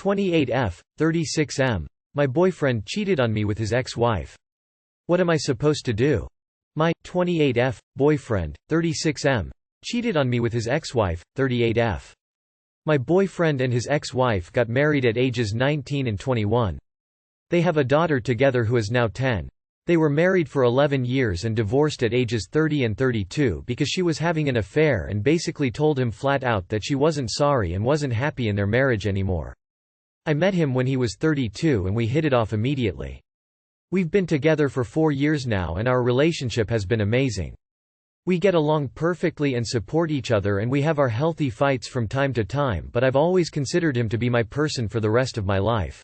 28F, 36M. My boyfriend cheated on me with his ex-wife. What am I supposed to do? My 28F boyfriend, 36M, cheated on me with his ex-wife, 38F. My boyfriend and his ex-wife got married at ages 19 and 21. They have a daughter together who is now 10. They were married for 11 years and divorced at ages 30 and 32 because she was having an affair and basically told him flat out that she wasn't sorry and wasn't happy in their marriage anymore. I met him when he was 32 and we hit it off immediately. We've been together for 4 years now and our relationship has been amazing. We get along perfectly and support each other and we have our healthy fights from time to time, but I've always considered him to be my person for the rest of my life.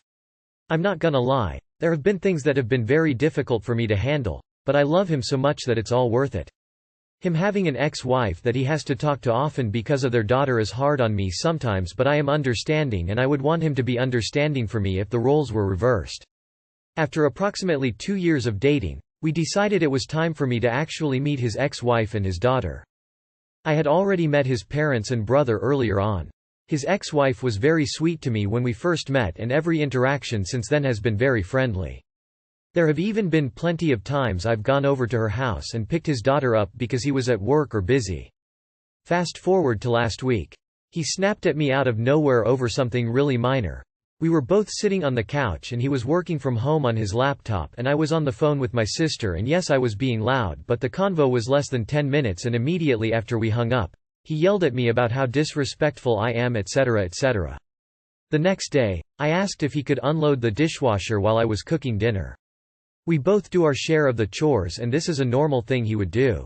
I'm not gonna lie, there have been things that have been very difficult for me to handle, but I love him so much that it's all worth it. Him having an ex-wife that he has to talk to often because of their daughter is hard on me sometimes, but I am understanding and I would want him to be understanding for me if the roles were reversed. After approximately 2 years of dating, we decided it was time for me to actually meet his ex-wife and his daughter. I had already met his parents and brother earlier on. His ex-wife was very sweet to me when we first met and every interaction since then has been very friendly. There have even been plenty of times I've gone over to her house and picked his daughter up because he was at work or busy. Fast forward to last week. He snapped at me out of nowhere over something really minor. We were both sitting on the couch and he was working from home on his laptop and I was on the phone with my sister, and yes, I was being loud, but the convo was less than 10 minutes and immediately after we hung up, he yelled at me about how disrespectful I am, etc. etc. The next day, I asked if he could unload the dishwasher while I was cooking dinner. We both do our share of the chores and this is a normal thing he would do.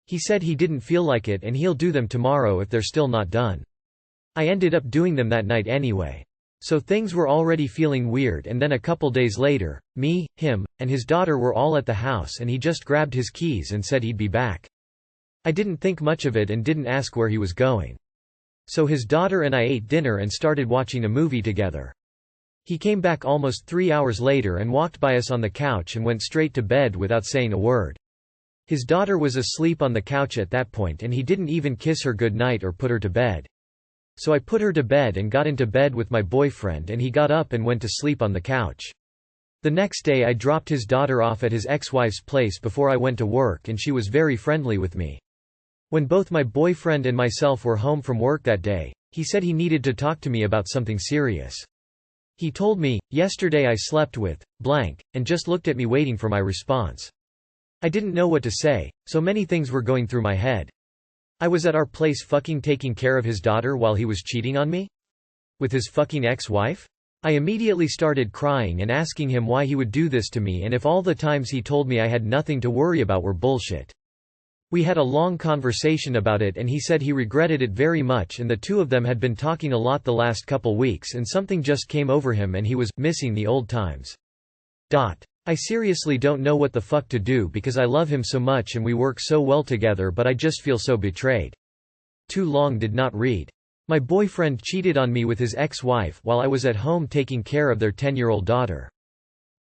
He said he didn't feel like it and he'll do them tomorrow if they're still not done. I ended up doing them that night anyway. So things were already feeling weird, and then a couple days later, me, him, and his daughter were all at the house and he just grabbed his keys and said he'd be back. I didn't think much of it and didn't ask where he was going. So his daughter and I ate dinner and started watching a movie together. He came back almost 3 hours later and walked by us on the couch and went straight to bed without saying a word. His daughter was asleep on the couch at that point and he didn't even kiss her goodnight or put her to bed. So I put her to bed and got into bed with my boyfriend and he got up and went to sleep on the couch. The next day I dropped his daughter off at his ex-wife's place before I went to work and she was very friendly with me. When both my boyfriend and myself were home from work that day, he said he needed to talk to me about something serious. He told me, "Yesterday I slept with blank," and just looked at me waiting for my response. I didn't know what to say, so many things were going through my head. I was at our place fucking taking care of his daughter while he was cheating on me? With his fucking ex-wife? I immediately started crying and asking him why he would do this to me and if all the times he told me I had nothing to worry about were bullshit. We had a long conversation about it and he said he regretted it very much and the two of them had been talking a lot the last couple weeks and something just came over him and he was missing the old times. I seriously don't know what the fuck to do because I love him so much and we work so well together, but I just feel so betrayed. Too long did not read. My boyfriend cheated on me with his ex-wife while I was at home taking care of their 10-year-old daughter.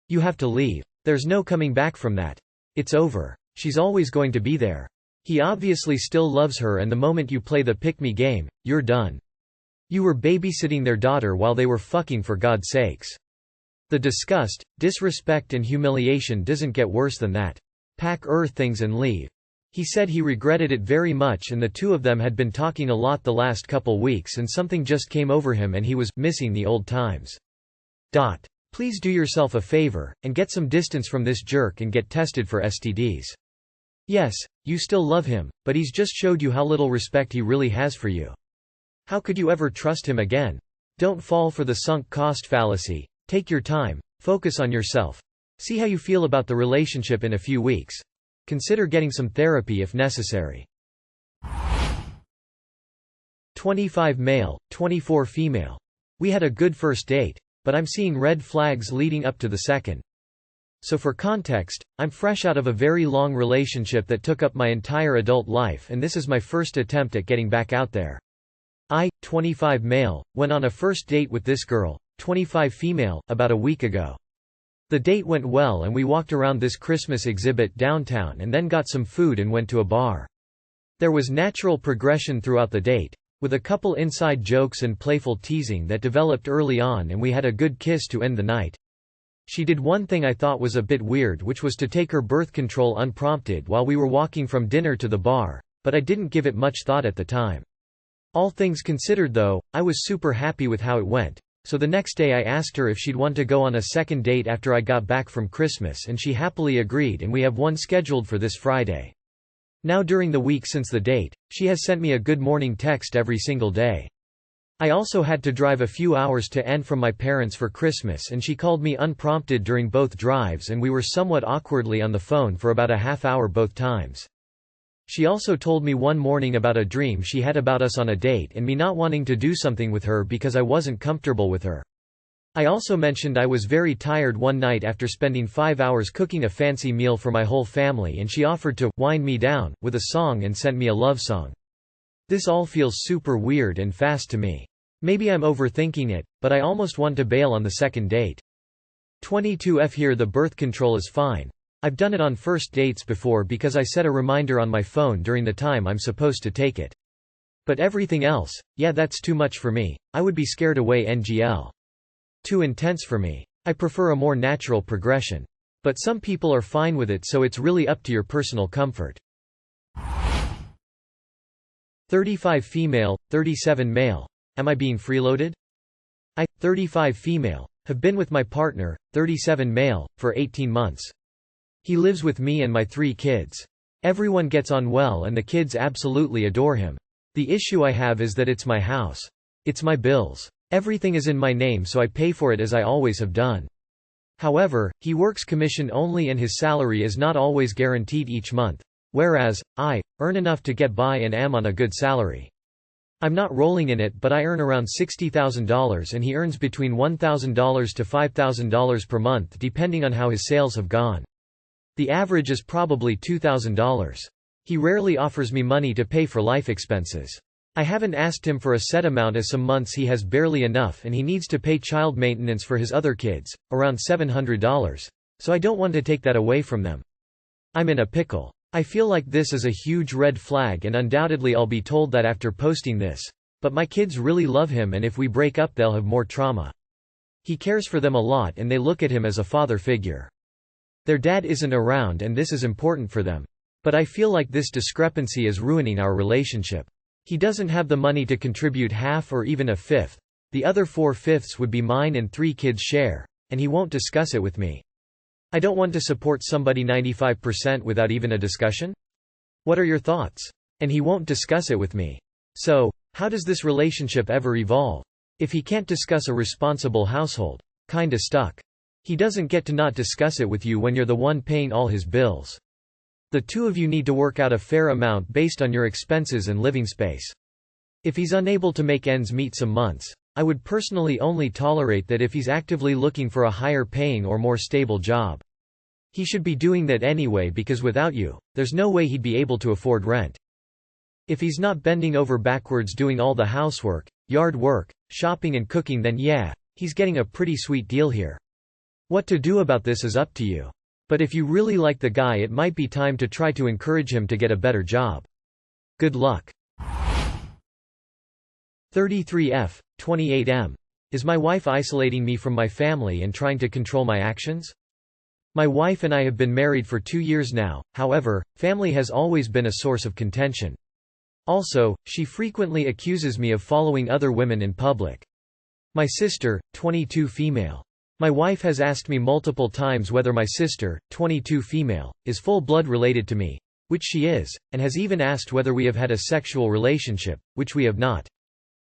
You have to leave. There's no coming back from that. It's over. She's always going to be there. He obviously still loves her and the moment you play the pick-me game, you're done. You were babysitting their daughter while they were fucking, for God's sakes. The disgust, disrespect and humiliation doesn't get worse than that. Pack things and leave. He said he regretted it very much and the two of them had been talking a lot the last couple weeks and something just came over him and he was missing the old times. Please do yourself a favor, and get some distance from this jerk and get tested for STDs. Yes, you still love him, but he's just showed you how little respect he really has for you. How could you ever trust him again? Don't fall for the sunk cost fallacy. Take your time, focus on yourself. See how you feel about the relationship in a few weeks. Consider getting some therapy if necessary. 25 male, 24 female. We had a good first date, but I'm seeing red flags leading up to the second. So for context, I'm fresh out of a very long relationship that took up my entire adult life and this is my first attempt at getting back out there. I, 25 male, went on a first date with this girl, 25 female, about a week ago. The date went well and we walked around this Christmas exhibit downtown and then got some food and went to a bar. There was natural progression throughout the date. with a couple inside jokes and playful teasing that developed early on, and we had a good kiss to end the night. She did one thing I thought was a bit weird, which was to take her birth control unprompted while we were walking from dinner to the bar, but I didn't give it much thought at the time. All things considered though, I was super happy with how it went, so the next day I asked her if she'd want to go on a second date after I got back from Christmas, and she happily agreed, and we have one scheduled for this Friday. Now during the week since the date, she has sent me a good morning text every single day. I also had to drive a few hours to and from my parents for Christmas, and she called me unprompted during both drives, and we were somewhat awkwardly on the phone for about a half hour both times. She also told me one morning about a dream she had about us on a date and me not wanting to do something with her because I wasn't comfortable with her. I also mentioned I was very tired one night after spending 5 hours cooking a fancy meal for my whole family, and she offered to wind me down with a song and sent me a love song. This all feels super weird and fast to me. Maybe I'm overthinking it, but I almost want to bail on the second date. 22F Here the birth control is fine. I've done it on first dates before because I set a reminder on my phone during the time I'm supposed to take it. But everything else, yeah, that's too much for me. I would be scared away NGL. Too intense for me. I prefer a more natural progression. But some people are fine with it, so it's really up to your personal comfort. 35 female, 37 male. Am I being freeloaded? I, 35 female, have been with my partner, 37 male, for 18 months. He lives with me and my 3 kids. Everyone gets on well and the kids absolutely adore him. The issue I have is that it's my house. It's my bills. Everything is in my name, so I pay for it as I always have done. However, he works commission only and his salary is not always guaranteed each month. Whereas, I earn enough to get by and am on a good salary. I'm not rolling in it, but I earn around $60,000 and he earns between $1,000 to $5,000 per month depending on how his sales have gone. The average is probably $2,000. He rarely offers me money to pay for life expenses. I haven't asked him for a set amount as some months he has barely enough and he needs to pay child maintenance for his other kids, around $700. So I don't want to take that away from them. I'm in a pickle. I feel like this is a huge red flag and undoubtedly I'll be told that after posting this. But my kids really love him and if we break up they'll have more trauma. He cares for them a lot and they look at him as a father figure. Their dad isn't around and this is important for them. But I feel like this discrepancy is ruining our relationship. He doesn't have the money to contribute half or even a fifth. The other 4/5 would be mine and 3 kids' share. And he won't discuss it with me. I don't want to support somebody 95% without even a discussion. What are your thoughts? And he won't discuss it with me. So, how does this relationship ever evolve? If he can't discuss a responsible household, kinda stuck. He doesn't get to not discuss it with you when you're the one paying all his bills. The two of you need to work out a fair amount based on your expenses and living space. If he's unable to make ends meet some months, I would personally only tolerate that if he's actively looking for a higher paying or more stable job. He should be doing that anyway because without you, there's no way he'd be able to afford rent. If he's not bending over backwards doing all the housework, yard work, shopping and cooking, then yeah, he's getting a pretty sweet deal here. What to do about this is up to you. But if you really like the guy, it might be time to try to encourage him to get a better job. Good luck. 33F, 28M. Is my wife isolating me from my family and trying to control my actions? My wife and I have been married for 2 years now, however, family has always been a source of contention. Also, she frequently accuses me of following other women in public. My sister, 22 female. My wife has asked me multiple times whether my sister, 22 female, is full-blood related to me, which she is, and has even asked whether we have had a sexual relationship, which we have not.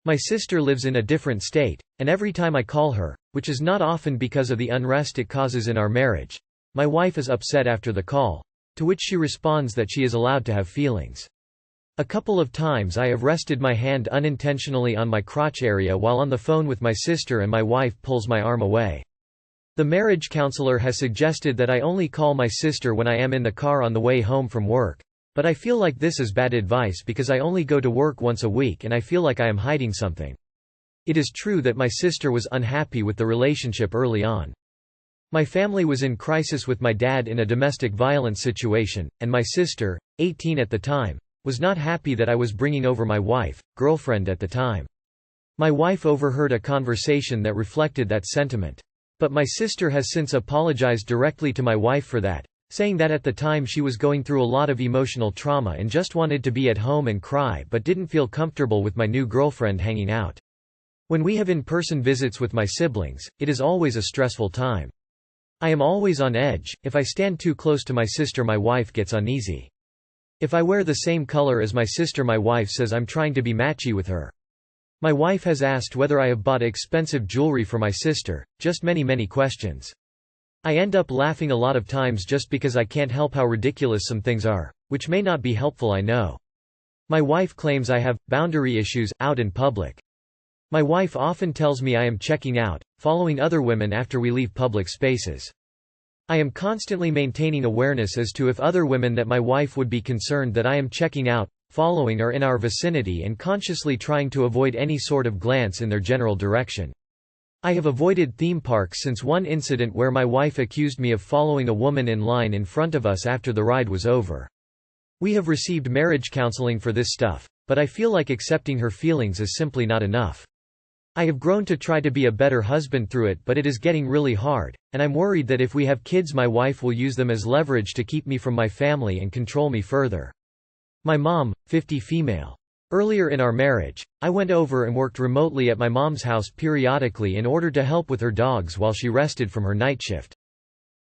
My sister lives in a different state, and every time I call her, which is not often because of the unrest it causes in our marriage, my wife is upset after the call, to which she responds that she is allowed to have feelings. A couple of times I have rested my hand unintentionally on my crotch area while on the phone with my sister and my wife pulls my arm away. The marriage counselor has suggested that I only call my sister when I am in the car on the way home from work. But I feel like this is bad advice because I only go to work once a week and I feel like I am hiding something. It is true that my sister was unhappy with the relationship early on. My family was in crisis with my dad in a domestic violence situation, and my sister, 18 at the time, was not happy that I was bringing over my girlfriend at the time. My wife overheard a conversation that reflected that sentiment. But my sister has since apologized directly to my wife for that, saying that at the time she was going through a lot of emotional trauma and just wanted to be at home and cry but didn't feel comfortable with my new girlfriend hanging out. When we have in-person visits with my siblings, it is always a stressful time. I am always on edge. If I stand too close to my sister, my wife gets uneasy. If I wear the same color as my sister, my wife says I'm trying to be matchy with her. My wife has asked whether I have bought expensive jewelry for my sister, just many questions. I end up laughing a lot of times just because I can't help how ridiculous some things are, which may not be helpful, I know. My wife claims I have boundary issues out in public. My wife often tells me I am checking out, following other women after we leave public spaces. I am constantly maintaining awareness as to if other women that my wife would be concerned that I am checking out, following are in our vicinity, and consciously trying to avoid any sort of glance in their general direction. I have avoided theme parks since one incident where my wife accused me of following a woman in line in front of us after the ride was over. We have received marriage counseling for this stuff, but I feel like accepting her feelings is simply not enough. I have grown to try to be a better husband through it, but it is getting really hard, and I'm worried that if we have kids, my wife will use them as leverage to keep me from my family and control me further. My mom, 50 female. Earlier in our marriage, I went over and worked remotely at my mom's house periodically in order to help with her dogs while she rested from her night shift.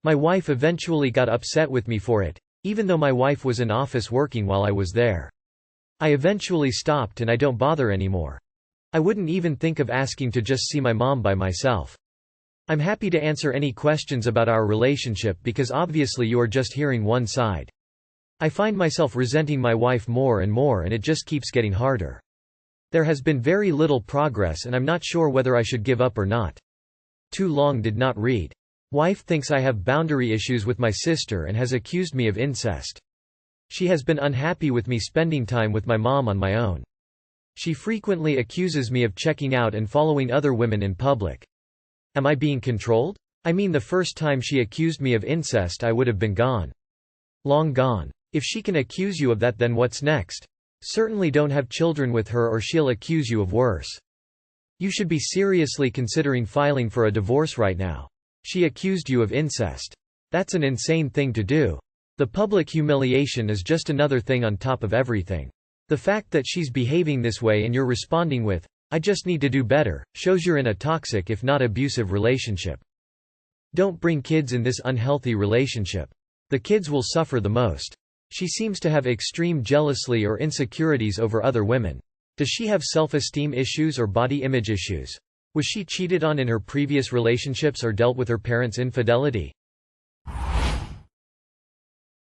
My wife eventually got upset with me for it, even though my wife was in office working while I was there. I eventually stopped and I don't bother anymore. I wouldn't even think of asking to just see my mom by myself. I'm happy to answer any questions about our relationship because obviously you are just hearing one side. I find myself resenting my wife more and more, and it just keeps getting harder. There has been very little progress and I'm not sure whether I should give up or not. Too long did not read. Wife thinks I have boundary issues with my sister and has accused me of incest. She has been unhappy with me spending time with my mom on my own. She frequently accuses me of checking out and following other women in public. Am I being controlled? I mean, the first time she accused me of incest I would have been gone. Long gone. If she can accuse you of that, then what's next? Certainly don't have children with her or she'll accuse you of worse. You should be seriously considering filing for a divorce right now. She accused you of incest. That's an insane thing to do. The public humiliation is just another thing on top of everything. The fact that she's behaving this way and you're responding with, "I just need to do better," shows you're in a toxic if not abusive relationship. Don't bring kids in this unhealthy relationship. The kids will suffer the most. She seems to have extreme jealousy or insecurities over other women. Does she have self-esteem issues or body image issues? Was she cheated on in her previous relationships or dealt with her parents' infidelity?